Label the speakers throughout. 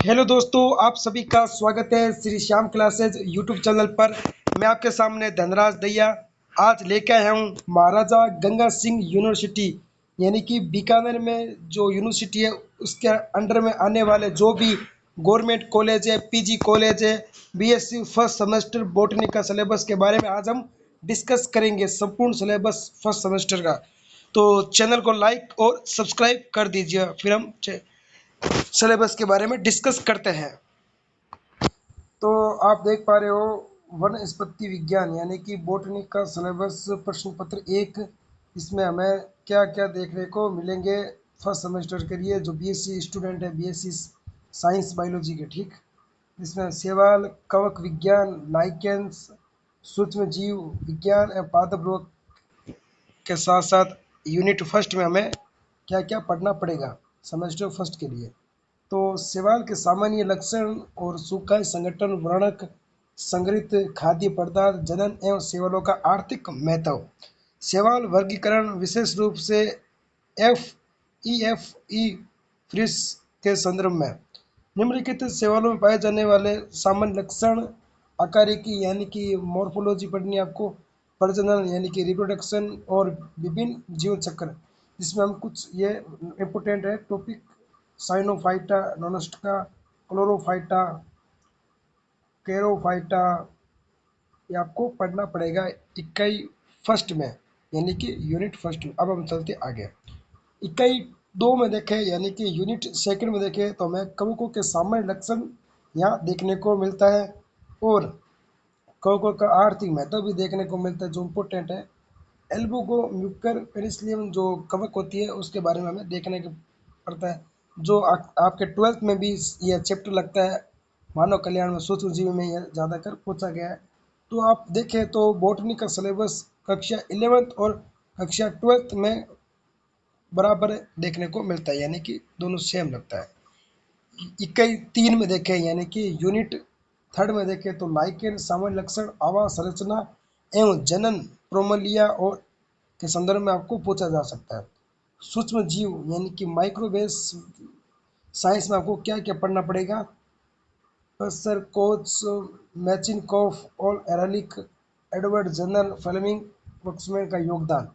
Speaker 1: Hello दोस्तों, आप सभी का स्वागत है Shri Shyam classes YouTube channel पर। मैं आपके सामने धनराज दैया आज लेके आया हूँ महाराजा गंगा सिंह यूनिवर्सिटी यानी कि बीकानेर में जो यूनिवर्सिटी है उसके अंडर में आने वाले जो भी गवर्नमेंट कॉलेज है, पीजी कॉलेज है, बीएससी फर्स्ट सेमेस्टर बॉटनी का सिलेबस के बारे में आज हम डिस्कस करेंगे, संपूर्ण सिलेबस फर्स्ट सेमेस्टर का। तो चैनल को लाइक और सब्सक्राइब कर दीजिए, फिर हम सिलेबस के बारे में डिस्कस करते हैं। तो आप देख पा रहे हो वनस्पति विज्ञान यानी कि बोटनी का सिलेबस प्रश्न पत्र एक। इसमें हमें क्या क्या देखने को मिलेंगे फर्स्ट सेमेस्टर के लिए जो बीएससी स्टूडेंट है, बीएससी साइंस बायोलॉजी के, ठीक। इसमें शैवाल, कवक विज्ञान, लाइकेंस, सूक्ष्म जीव विज्ञान एवं पादप रोग के साथ साथ यूनिट फर्स्ट में हमें क्या क्या पढ़ना पड़ेगा सेमेस्टर फर्स्ट के लिए। तो शैवाल के सामान्य लक्षण और सूखा संगठन, व्रणक, संग्रहित खाद्य पदार्थ, जनन एवं शैवालों का आर्थिक महत्व। शैवाल वर्गीकरण विशेष रूप से एफ ई फ्रिस के संदर्भ में निम्नलिखित शैवालों में पाए जाने वाले सामान्य लक्षण आकारिकी यानी कि मॉर्फोलॉजी पढ़नी है आपको, प्रजनन यानी कि रिप्रोडक्शन और विभिन्न जीवन चक्र, जिसमें हम कुछ ये इम्पोर्टेंट है टॉपिक साइनोफाइटा, नोनस्टिका, क्लोरोफाइटा, कैरोफाइटा, ये आपको पढ़ना पड़ेगा इकाई फर्स्ट में यानी कि यूनिट फर्स्ट में। अब हम चलते आगे। इकाई दो में देखें यानी कि यूनिट सेकंड में देखें तो हमें कवकों के सामान्य लक्षण यहाँ देखने को मिलता है और कवकों का आर्थिक महत्व भी देखने को मिलता है जो इम्पोर्टेंट है। एल्बुगो म्यूकर पेनिसिलियम जो कवक होती है उसके बारे में हमें देखने को पड़ता है जो आपके 12th में भी यह चैप्टर लगता है। मानव कल्याण में सूक्ष्म जीव में यह ज़्यादातर पूछा गया है। तो आप देखें तो बॉटनी का सिलेबस कक्षा 11th और कक्षा 12th में बराबर देखने को मिलता है यानी कि दोनों सेम लगता है। इकाई 3 में देखें यानी कि यूनिट थर्ड में देखें तो लाइकेन सामान्य लक्षण, आवास संरचना एवं जनन प्रोमलिया और के संदर्भ में आपको पूछा जा सकता है। सूक्ष्म जीव यानी कि माइक्रोवेव साइंस में आपको क्या क्या पढ़ना पड़ेगा। प्रोफेसर कोच, मैचिनकॉफ और एरलिक, एडवर्ड जनरल फ्लेमिंग, वक्समैन का योगदान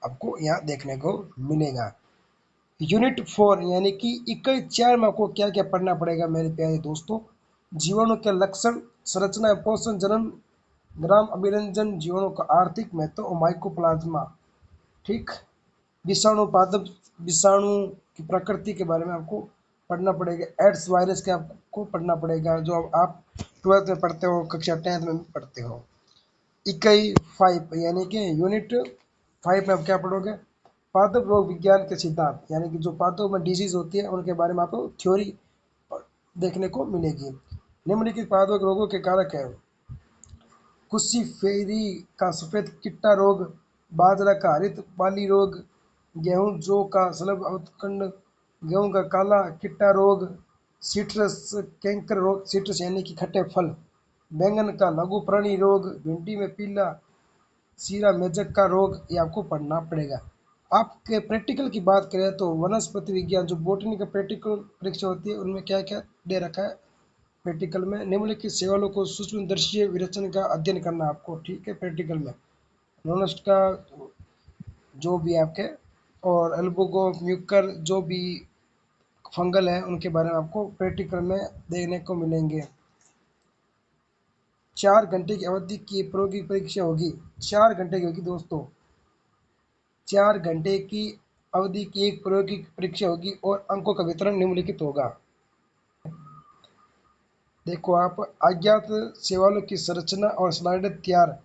Speaker 1: आपको यहाँ देखने को मिलेगा। यूनिट 4 यानी कि इकाई 4 में आपको क्या क्या पढ़ना पड़ेगा मेरे प्यारे दोस्तों। जीवाणु के लक्षण, संरचना, पोषण, जनन, ग्राम अभिरंजन, जीवाणु का आर्थिक महत्व और माइकोप्लाज्मा, ठीक। विषाणु पादप, विषाणु की प्रकृति के बारे में आपको पढ़ना पड़ेगा। एड्स वायरस के आपको पढ़ना पड़ेगा जो आप 12th में पढ़ते हो, कक्षा 10th में पढ़ते हो। इकाई 5 यानी कि यूनिट 5 में आप क्या पढ़ोगे, पादप रोग विज्ञान के सिद्धांत यानी कि जो पादप में डिजीज होती है उनके बारे में आपको थ्योरी देखने को मिलेगी। निम्नलिखित पादप रोगों के कारक है कुशीफेरी का सफेद किट्टा रोग, बाजरा का हरित बाली रोग, गेहूं जौ का सलब उत्कंड, गेहूं का काला किट्टा रोग, सिट्रस कैंकर रोग, सिट्रस यानी कि खट्टे फल, बैंगन का लघु प्राणी रोग, भिंडी में पीला सीरा मेजक का रोग, ये आपको पढ़ना पड़ेगा। आपके प्रैक्टिकल की बात करें तो वनस्पति विज्ञान जो बोटनी का प्रैक्टिकल परीक्षा होती है उनमें क्या क्या दे रखा है प्रैक्टिकल में, निम्नलिखित शैवालों को सूक्ष्मदर्शीय विरेचन का अध्ययन करना आपको, ठीक है। प्रैक्टिकल में नॉनस्ट का जो भी आपके और एल्बुगो म्यूकर जो भी फंगल है उनके बारे में आपको प्रैक्टिकल में देखने को मिलेंगे। 4 घंटे की अवधि की प्रायोगिक परीक्षा होगी, 4 घंटे की होगी दोस्तों, 4 घंटे की अवधि की एक प्रायोगिक परीक्षा होगी और अंकों का वितरण निम्नलिखित होगा। देखो आप अज्ञात सवालों की संरचना और स्लाइड तैयार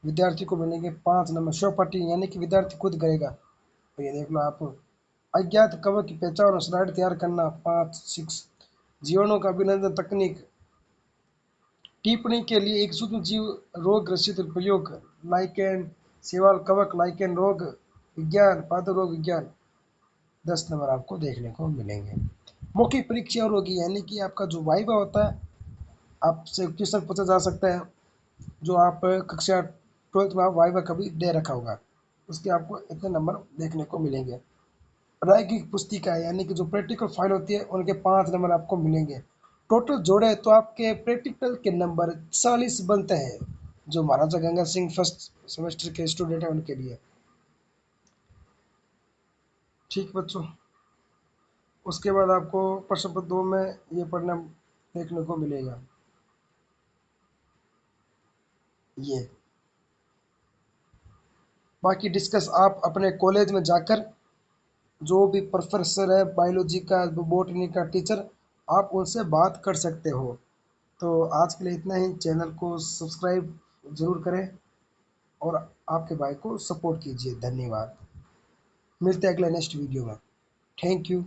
Speaker 1: विद्यार्थी को मिलेंगे 5 नंबर शोपाटी यानी कि विद्यार्थी खुद करेगा। तो ये देख लो आप, अज्ञात कवक की पहचान और स्लाइड तैयार करना 5-6, जीवाणु का अभिनंदन तकनीक, टिप्पणी के लिए एक सूक्ष्म जीव रोग ग्रसित प्रयोग, लाइकेन शैवाल कवक लाइकेन रोग विज्ञान, पादप रोग विज्ञान, 10 नंबर आपको देखने को मिलेंगे। मौखिक परीक्षा और होगी यानी कि आपका जो वाइवा होता है आपसे क्वेश्चन पूछा जा सकता है जो आप कक्षा 12th में आप वाइवा कभी दे रखा होगा, उसके आपको इतने नंबर देखने को मिलेंगे। प्रायोगिक पुस्तिका यानी कि जो प्रैक्टिकल फाइल होती है उनके 5 नंबर आपको मिलेंगे। टोटल जोड़े तो आपके प्रैक्टिकल के नंबर 40 बनते हैं, जो महाराजा गंगा सिंह फर्स्ट सेमेस्टर के स्टूडेंट हैं उनके लिए। ठीक बच्चों, उसके बाद आपको प्रश्न पत्र 2 में ये पढ़ना देखने को मिलेगा। ये बाकी डिस्कस आप अपने कॉलेज में जाकर, जो भी प्रोफेसर है बायोलॉजी का, बॉटनी का टीचर, आप उनसे बात कर सकते हो। तो आज के लिए इतना ही। चैनल को सब्सक्राइब ज़रूर करें और आपके भाई को सपोर्ट कीजिए। धन्यवाद। मिलते हैं अगले नेक्स्ट वीडियो में। Thank you.